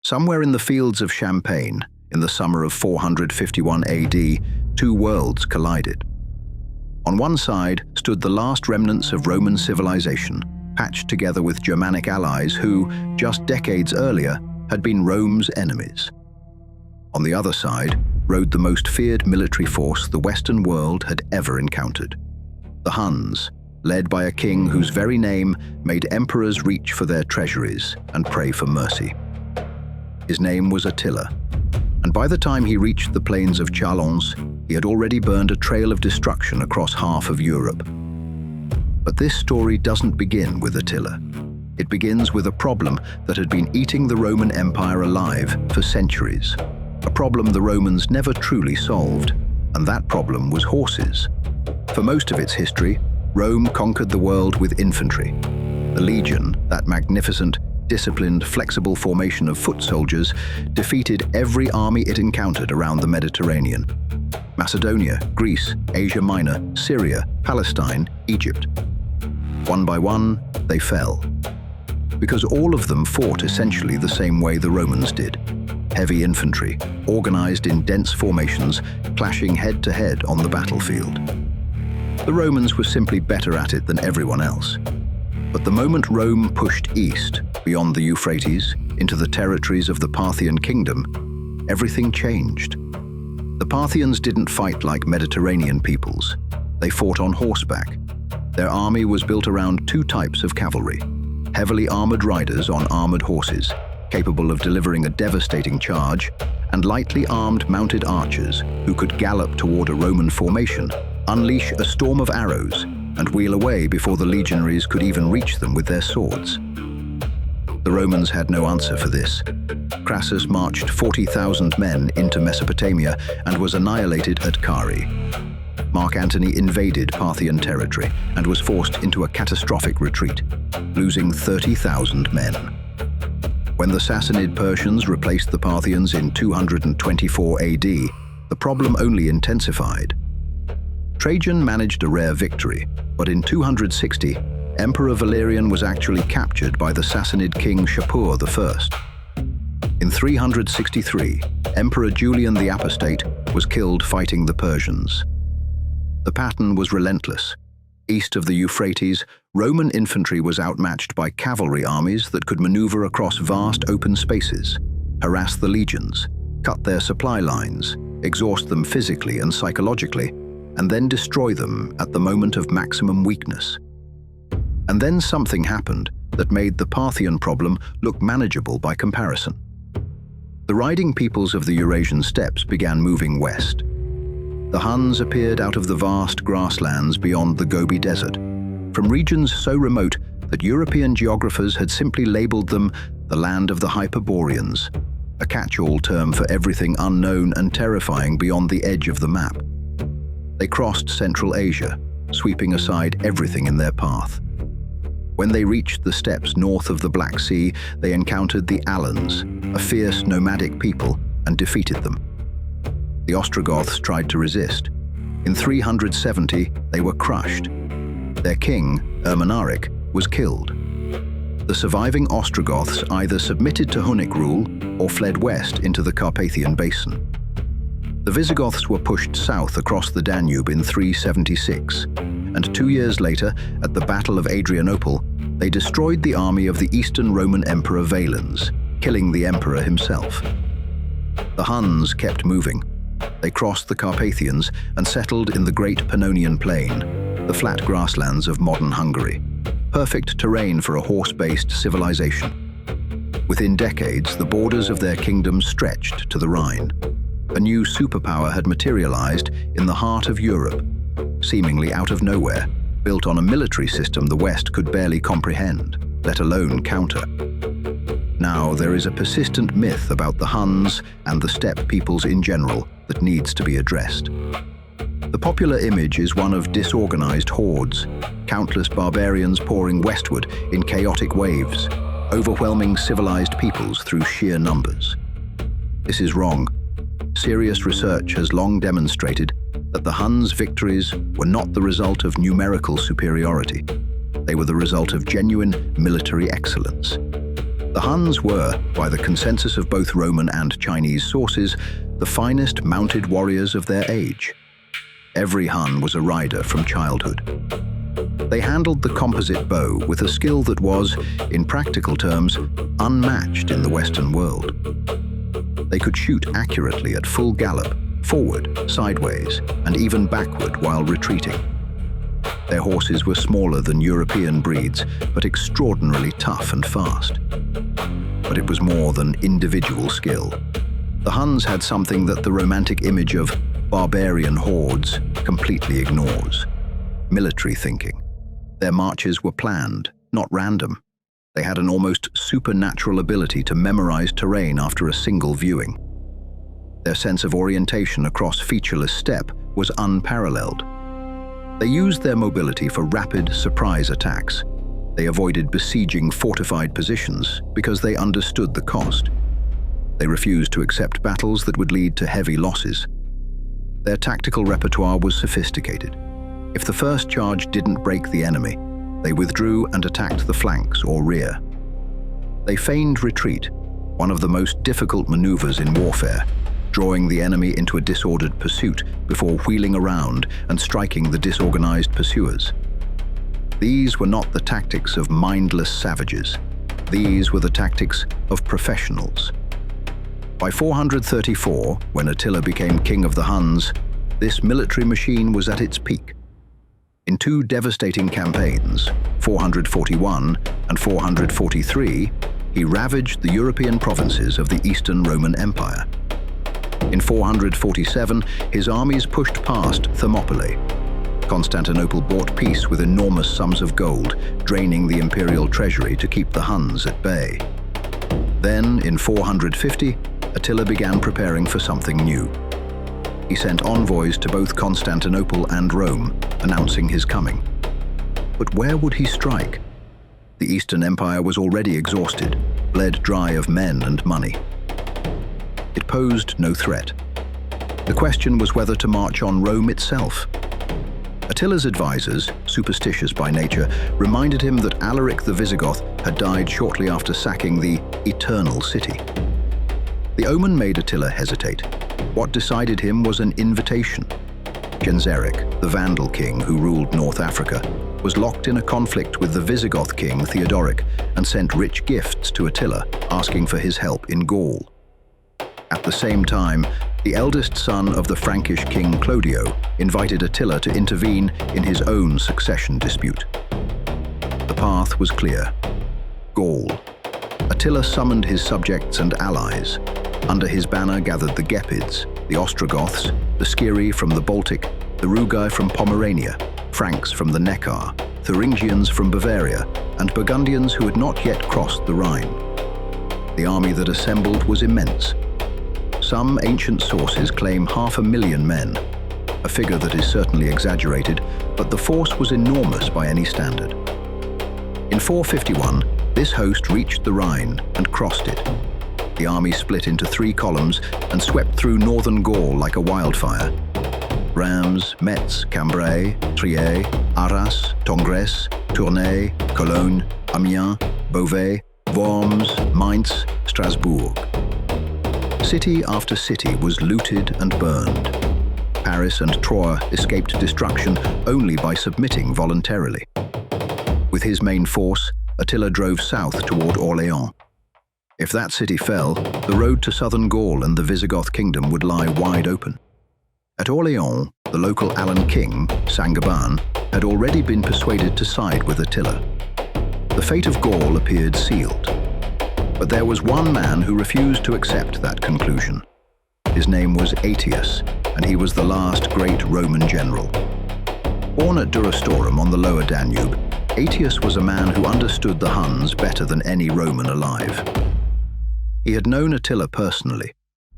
Somewhere in the fields of Champagne, in the summer of 451 AD, two worlds collided. On one side stood the last remnants of Roman civilization, patched together with Germanic allies who, just decades earlier, had been Rome's enemies. On the other side rode the most feared military force the Western world had ever encountered: the Huns, led by a king whose very name made emperors reach for their treasuries and pray for mercy. His name was Attila, and by the time he reached the plains of Chalons, he had already burned a trail of destruction across half of Europe. But this story doesn't begin with Attila. It begins with a problem that had been eating the Roman Empire alive for centuries. A problem the Romans never truly solved, and that problem was horses. For most of its history, Rome conquered the world with infantry. The legion, that magnificent, disciplined, flexible formation of foot soldiers, defeated every army it encountered around the Mediterranean. Macedonia, Greece, Asia Minor, Syria, Palestine, Egypt. One by one, they fell. Because all of them fought essentially the same way the Romans did. Heavy infantry, organized in dense formations, clashing head-to-head on the battlefield. The Romans were simply better at it than everyone else. But the moment Rome pushed east, beyond the Euphrates, into the territories of the Parthian kingdom, everything changed. The Parthians didn't fight like Mediterranean peoples. They fought on horseback. Their army was built around two types of cavalry: heavily armored riders on armored horses, capable of delivering a devastating charge, and lightly armed mounted archers who could gallop toward a Roman formation, unleash a storm of arrows, and wheel away before the legionaries could even reach them with their swords. The Romans had no answer for this. Crassus marched 40,000 men into Mesopotamia and was annihilated at Cari. Mark Antony invaded Parthian territory and was forced into a catastrophic retreat, losing 30,000 men. When the Sassanid Persians replaced the Parthians in 224 AD, the problem only intensified. Trajan managed a rare victory, but in 260, Emperor Valerian was actually captured by the Sassanid king Shapur I. In 363, Emperor Julian the Apostate was killed fighting the Persians. The pattern was relentless. East of the Euphrates, Roman infantry was outmatched by cavalry armies that could maneuver across vast open spaces, harass the legions, cut their supply lines, exhaust them physically and psychologically, and then destroy them at the moment of maximum weakness. And then something happened that made the Parthian problem look manageable by comparison. The riding peoples of the Eurasian steppes began moving west. The Huns appeared out of the vast grasslands beyond the Gobi Desert, from regions so remote that European geographers had simply labeled them the land of the Hyperboreans, a catch-all term for everything unknown and terrifying beyond the edge of the map. They crossed Central Asia, sweeping aside everything in their path. When they reached the steppes north of the Black Sea, they encountered the Alans, a fierce nomadic people, and defeated them. The Ostrogoths tried to resist. In 370, they were crushed. Their king, Ermanaric, was killed. The surviving Ostrogoths either submitted to Hunnic rule or fled west into the Carpathian Basin. The Visigoths were pushed south across the Danube in 376, and 2 years later, at the Battle of Adrianople, they destroyed the army of the Eastern Roman Emperor Valens, killing the emperor himself. The Huns kept moving. They crossed the Carpathians and settled in the Great Pannonian Plain, the flat grasslands of modern Hungary, perfect terrain for a horse-based civilization. Within decades, the borders of their kingdom stretched to the Rhine. A new superpower had materialized in the heart of Europe, seemingly out of nowhere, built on a military system the West could barely comprehend, let alone counter. Now, there is a persistent myth about the Huns and the steppe peoples in general that needs to be addressed. The popular image is one of disorganized hordes, countless barbarians pouring westward in chaotic waves, overwhelming civilized peoples through sheer numbers. This is wrong. Serious research has long demonstrated that the Huns' victories were not the result of numerical superiority. They were the result of genuine military excellence. The Huns were, by the consensus of both Roman and Chinese sources, the finest mounted warriors of their age. Every Hun was a rider from childhood. They handled the composite bow with a skill that was, in practical terms, unmatched in the Western world. They could shoot accurately at full gallop, forward, sideways, and even backward while retreating. Their horses were smaller than European breeds, but extraordinarily tough and fast. But it was more than individual skill. The Huns had something that the romantic image of barbarian hordes completely ignores: military thinking. Their marches were planned, not random. They had an almost supernatural ability to memorize terrain after a single viewing. Their sense of orientation across featureless steppe was unparalleled. They used their mobility for rapid, surprise attacks. They avoided besieging fortified positions because they understood the cost. They refused to accept battles that would lead to heavy losses. Their tactical repertoire was sophisticated. If the first charge didn't break the enemy, they withdrew and attacked the flanks or rear. They feigned retreat, one of the most difficult maneuvers in warfare, drawing the enemy into a disordered pursuit before wheeling around and striking the disorganized pursuers. These were not the tactics of mindless savages. These were the tactics of professionals. By 434, when Attila became king of the Huns, this military machine was at its peak. In two devastating campaigns, 441 and 443, he ravaged the European provinces of the Eastern Roman Empire. In 447, his armies pushed past Thermopylae. Constantinople bought peace with enormous sums of gold, draining the imperial treasury to keep the Huns at bay. Then, in 450, Attila began preparing for something new. He sent envoys to both Constantinople and Rome, announcing his coming. But where would he strike? The Eastern Empire was already exhausted, bled dry of men and money. It posed no threat. The question was whether to march on Rome itself. Attila's advisors, superstitious by nature, reminded him that Alaric the Visigoth had died shortly after sacking the Eternal City. The omen made Attila hesitate. What decided him was an invitation. Genseric, the Vandal king who ruled North Africa, was locked in a conflict with the Visigoth king Theodoric and sent rich gifts to Attila, asking for his help in Gaul. At the same time, the eldest son of the Frankish king Clodio invited Attila to intervene in his own succession dispute. The path was clear: Gaul. Attila summoned his subjects and allies. Under his banner gathered the Gepids, the Ostrogoths, the Sciri from the Baltic, the Rugi from Pomerania, Franks from the Neckar, Thuringians from Bavaria, and Burgundians who had not yet crossed the Rhine. The army that assembled was immense. Some ancient sources claim 500,000 men, a figure that is certainly exaggerated, but the force was enormous by any standard. In 451, this host reached the Rhine and crossed it. The army split into 3 columns and swept through northern Gaul like a wildfire. Reims, Metz, Cambrai, Trier, Arras, Tongres, Tournai, Cologne, Amiens, Beauvais, Worms, Mainz, Strasbourg. City after city was looted and burned. Paris and Troyes escaped destruction only by submitting voluntarily. With his main force, Attila drove south toward Orléans. If that city fell, the road to southern Gaul and the Visigoth kingdom would lie wide open. At Orléans, the local Alan king, Saint-Gobain, had already been persuaded to side with Attila. The fate of Gaul appeared sealed. But there was one man who refused to accept that conclusion. His name was Aetius, and he was the last great Roman general. Born at Durostorum on the lower Danube, Aetius was a man who understood the Huns better than any Roman alive. He had known Attila personally.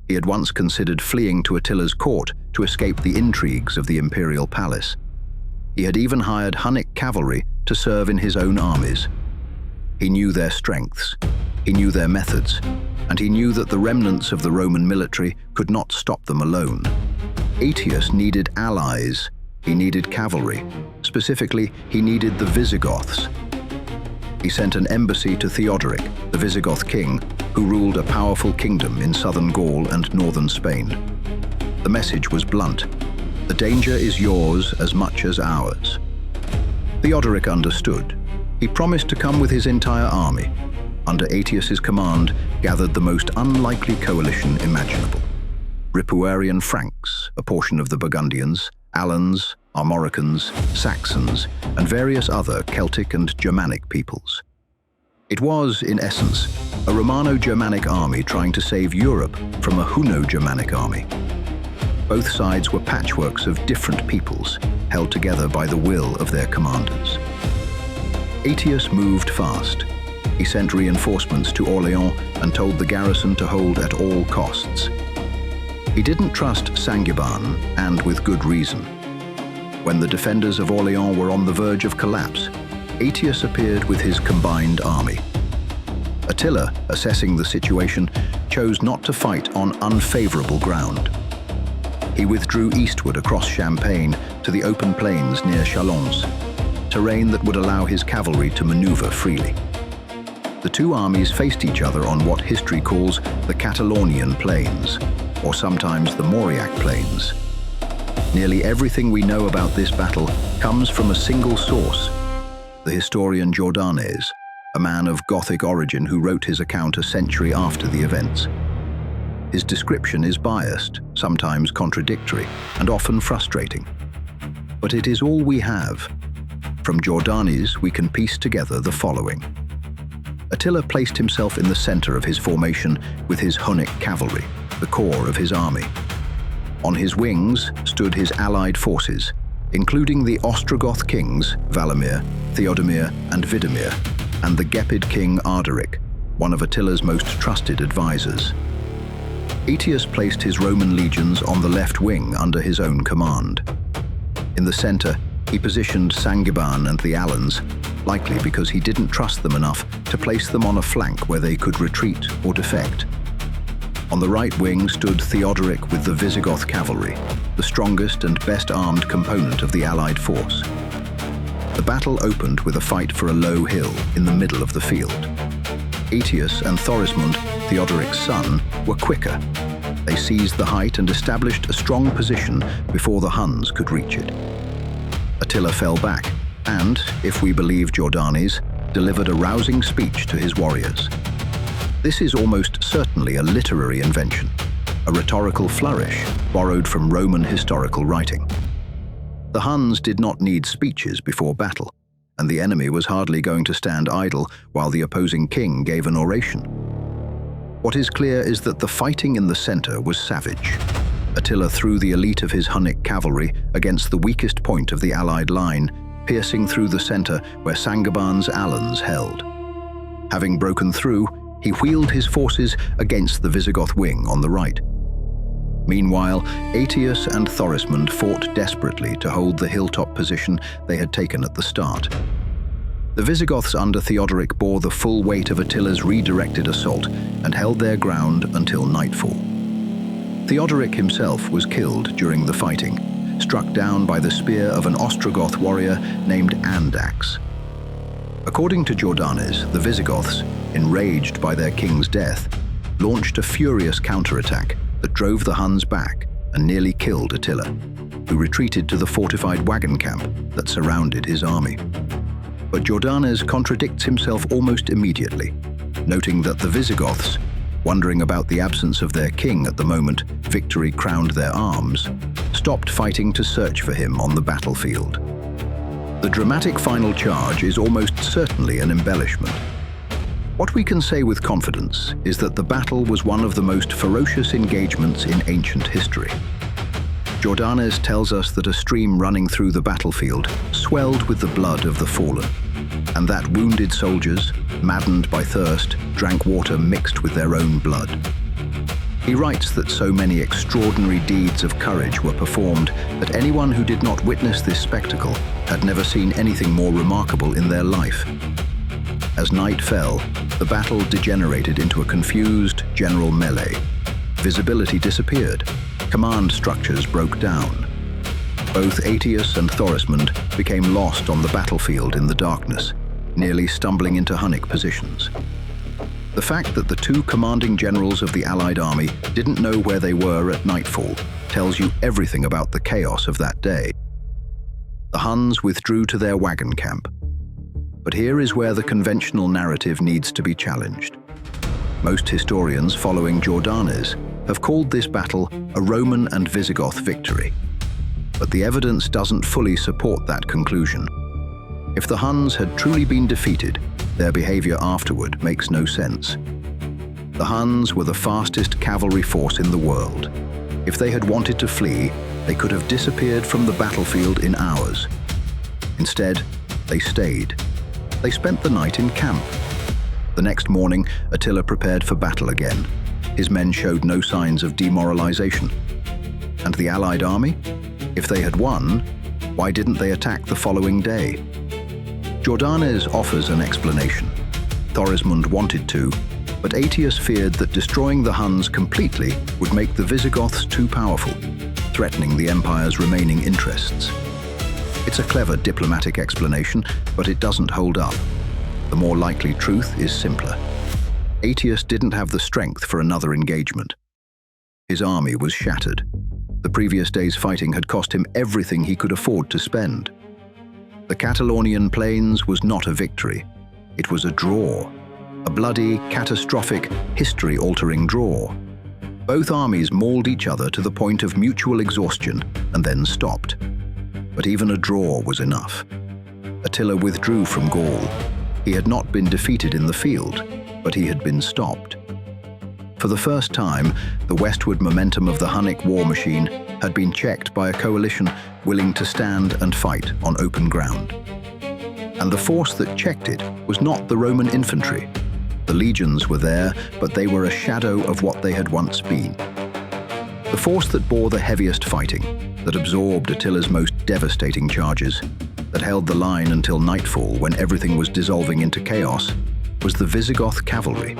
He had once considered fleeing to Attila's court to escape the intrigues of the imperial palace. He had even hired Hunnic cavalry to serve in his own armies. He knew their strengths. He knew their methods, and he knew that the remnants of the Roman military could not stop them alone. Aetius needed allies. He needed cavalry. Specifically, he needed the Visigoths. He sent an embassy to Theodoric, the Visigoth king, who ruled a powerful kingdom in southern Gaul and northern Spain. The message was blunt: the danger is yours as much as ours. Theodoric understood. He promised to come with his entire army. Under Aetius's command, gathered the most unlikely coalition imaginable. Ripuarian Franks, a portion of the Burgundians, Alans, Armoricans, Saxons, and various other Celtic and Germanic peoples. It was, in essence, a Romano-Germanic army trying to save Europe from a Hunno-Germanic army. Both sides were patchworks of different peoples, held together by the will of their commanders. Aetius moved fast. He sent reinforcements to Orléans and told the garrison to hold at all costs. He didn't trust Sangiban, and with good reason. When the defenders of Orléans were on the verge of collapse, Aetius appeared with his combined army. Attila, assessing the situation, chose not to fight on unfavorable ground. He withdrew eastward across Champagne to the open plains near Chalons, terrain that would allow his cavalry to maneuver freely. The two armies faced each other on what history calls the Catalaunian Plains, or sometimes the Mauriac Plains. Nearly everything we know about this battle comes from a single source, the historian Jordanes, a man of Gothic origin who wrote his account a century after the events. His description is biased, sometimes contradictory, and often frustrating. But it is all we have. From Jordanes, we can piece together the following. Attila placed himself in the center of his formation with his Hunnic cavalry, the core of his army. On his wings stood his allied forces, including the Ostrogoth kings Valamir, Theodomir, and Vidimir, and the Gepid king Ardaric, one of Attila's most trusted advisors. Aetius placed his Roman legions on the left wing under his own command. In the center, he positioned Sangiban and the Alans, likely because he didn't trust them enough to place them on a flank where they could retreat or defect. On the right wing stood Theodoric with the Visigoth cavalry, the strongest and best armed component of the allied force. The battle opened with a fight for a low hill in the middle of the field. Aetius and Thorismund, Theodoric's son, were quicker. They seized the height and established a strong position before the Huns could reach it. Attila fell back and, if we believe Jordanes, delivered a rousing speech to his warriors. This is almost certainly a literary invention, a rhetorical flourish borrowed from Roman historical writing. The Huns did not need speeches before battle, and the enemy was hardly going to stand idle while the opposing king gave an oration. What is clear is that the fighting in the center was savage. Attila threw the elite of his Hunnic cavalry against the weakest point of the allied line, piercing through the center where Sangiban's Alans held. Having broken through, he wheeled his forces against the Visigoth wing on the right. Meanwhile, Aetius and Thorismund fought desperately to hold the hilltop position they had taken at the start. The Visigoths under Theodoric bore the full weight of Attila's redirected assault and held their ground until nightfall. Theodoric himself was killed during the fighting, struck down by the spear of an Ostrogoth warrior named Andax. According to Jordanes, the Visigoths, enraged by their king's death, launched a furious counterattack that drove the Huns back and nearly killed Attila, who retreated to the fortified wagon camp that surrounded his army. But Jordanes contradicts himself almost immediately, noting that the Visigoths, wondering about the absence of their king at the moment victory crowned their arms, stopped fighting to search for him on the battlefield. The dramatic final charge is almost certainly an embellishment. What we can say with confidence is that the battle was one of the most ferocious engagements in ancient history. Jordanes tells us that a stream running through the battlefield swelled with the blood of the fallen, and that wounded soldiers, maddened by thirst, drank water mixed with their own blood. He writes that so many extraordinary deeds of courage were performed that anyone who did not witness this spectacle had never seen anything more remarkable in their life. As night fell, the battle degenerated into a confused general melee. Visibility disappeared. Command structures broke down. Both Aetius and Thorismund became lost on the battlefield in the darkness, nearly stumbling into Hunnic positions. The fact that the two commanding generals of the Allied army didn't know where they were at nightfall tells you everything about the chaos of that day. The Huns withdrew to their wagon camp. But here is where the conventional narrative needs to be challenged. Most historians following Jordanes have called this battle a Roman and Visigoth victory. But the evidence doesn't fully support that conclusion. If the Huns had truly been defeated, their behavior afterward makes no sense. The Huns were the fastest cavalry force in the world. If they had wanted to flee, they could have disappeared from the battlefield in hours. Instead, they stayed. They spent the night in camp. The next morning, Attila prepared for battle again. His men showed no signs of demoralization. And the Allied army? If they had won, why didn't they attack the following day? Jordanes offers an explanation. Thorismund wanted to, but Aetius feared that destroying the Huns completely would make the Visigoths too powerful, threatening the empire's remaining interests. It's a clever diplomatic explanation, but it doesn't hold up. The more likely truth is simpler. Aetius didn't have the strength for another engagement. His army was shattered. The previous day's fighting had cost him everything he could afford to spend. The Catalaunian Plains was not a victory. It was a draw. A bloody, catastrophic, history-altering draw. Both armies mauled each other to the point of mutual exhaustion and then stopped. But even a draw was enough. Attila withdrew from Gaul. He had not been defeated in the field, but he had been stopped. For the first time, the westward momentum of the Hunnic war machine had been checked by a coalition willing to stand and fight on open ground. And the force that checked it was not the Roman infantry. The legions were there, but they were a shadow of what they had once been. The force that bore the heaviest fighting, that absorbed Attila's most devastating charges, that held the line until nightfall when everything was dissolving into chaos, was the Visigoth cavalry.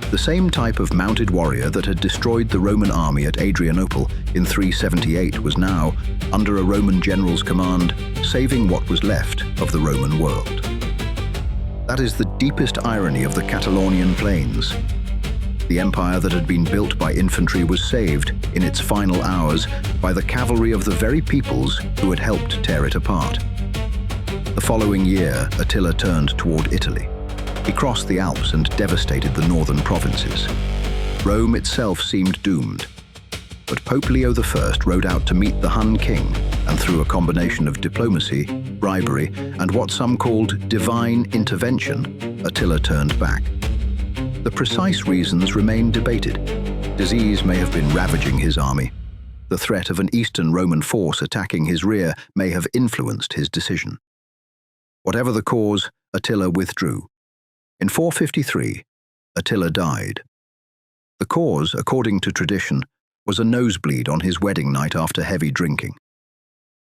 The same type of mounted warrior that had destroyed the Roman army at Adrianople in 378 was now, under a Roman general's command, saving what was left of the Roman world. That is the deepest irony of the Catalaunian Plains. The empire that had been built by infantry was saved, in its final hours, by the cavalry of the very peoples who had helped tear it apart. The following year, Attila turned toward Italy. He crossed the Alps and devastated the northern provinces. Rome itself seemed doomed. But Pope Leo I rode out to meet the Hun king, and through a combination of diplomacy, bribery, and what some called divine intervention, Attila turned back. The precise reasons remain debated. Disease may have been ravaging his army. The threat of an Eastern Roman force attacking his rear may have influenced his decision. Whatever the cause, Attila withdrew. In 453, Attila died. The cause, according to tradition, was a nosebleed on his wedding night after heavy drinking.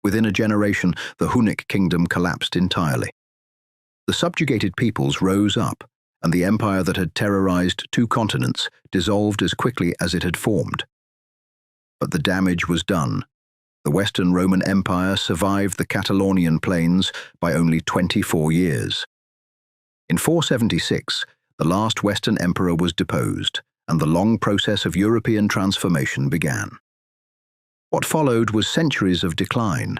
Within a generation, the Hunnic kingdom collapsed entirely. The subjugated peoples rose up, and the empire that had terrorized 2 continents dissolved as quickly as it had formed. But the damage was done. The Western Roman Empire survived the Catalaunian Plains by only 24 years. In 476, the last Western emperor was deposed, and the long process of European transformation began. What followed was centuries of decline,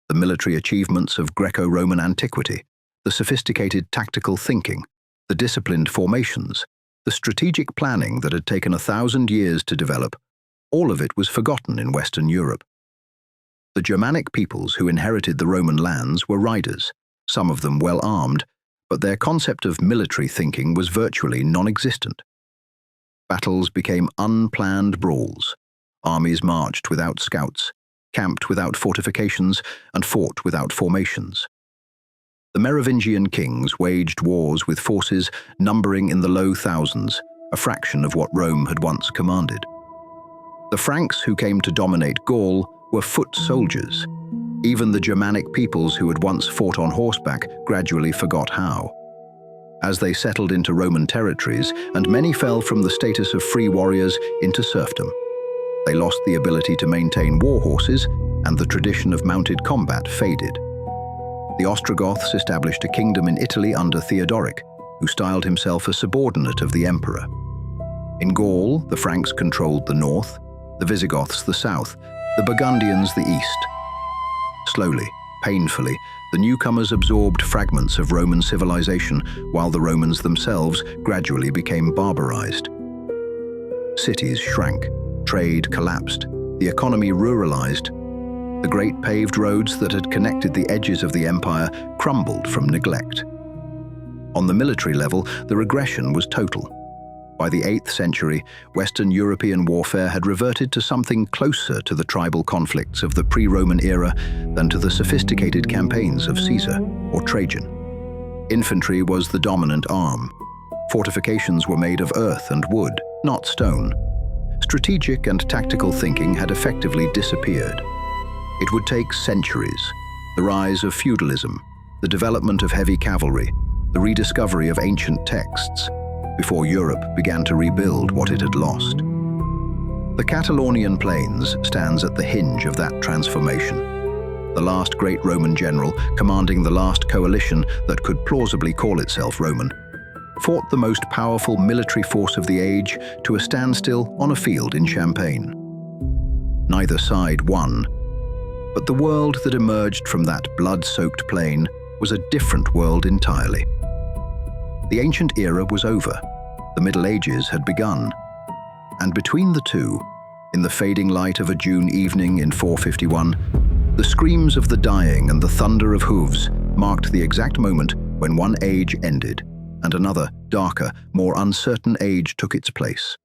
the military achievements of Greco-Roman antiquity, the sophisticated tactical thinking, the disciplined formations, the strategic planning that had taken 1,000 years to develop. All of it was forgotten in Western Europe. The Germanic peoples who inherited the Roman lands were riders, some of them well armed, but their concept of military thinking was virtually non-existent. Battles became unplanned brawls. Armies marched without scouts, camped without fortifications, and fought without formations. The Merovingian kings waged wars with forces numbering in the low thousands, a fraction of what Rome had once commanded. The Franks who came to dominate Gaul were foot soldiers. Even the Germanic peoples who had once fought on horseback gradually forgot how. As they settled into Roman territories, and many fell from the status of free warriors into serfdom, they lost the ability to maintain war horses, and the tradition of mounted combat faded. The Ostrogoths established a kingdom in Italy under Theodoric, who styled himself a subordinate of the emperor. In Gaul, the Franks controlled the north, the Visigoths the south, the Burgundians the east. Slowly, painfully, the newcomers absorbed fragments of Roman civilization, while the Romans themselves gradually became barbarized. Cities shrank, trade collapsed, the economy ruralized. The great paved roads that had connected the edges of the empire crumbled from neglect. On the military level, the regression was total. By the 8th century, Western European warfare had reverted to something closer to the tribal conflicts of the pre-Roman era than to the sophisticated campaigns of Caesar or Trajan. Infantry was the dominant arm. Fortifications were made of earth and wood, not stone. Strategic and tactical thinking had effectively disappeared. It would take centuries, the rise of feudalism, the development of heavy cavalry, the rediscovery of ancient texts, before Europe began to rebuild what it had lost. The Catalaunian Plains stands at the hinge of that transformation. The last great Roman general, commanding the last coalition that could plausibly call itself Roman, fought the most powerful military force of the age to a standstill on a field in Champagne. Neither side won, but the world that emerged from that blood-soaked plain was a different world entirely. The ancient era was over, the Middle Ages had begun, and between the two, in the fading light of a June evening in 451, the screams of the dying and the thunder of hooves marked the exact moment when one age ended and another, darker, more uncertain age took its place.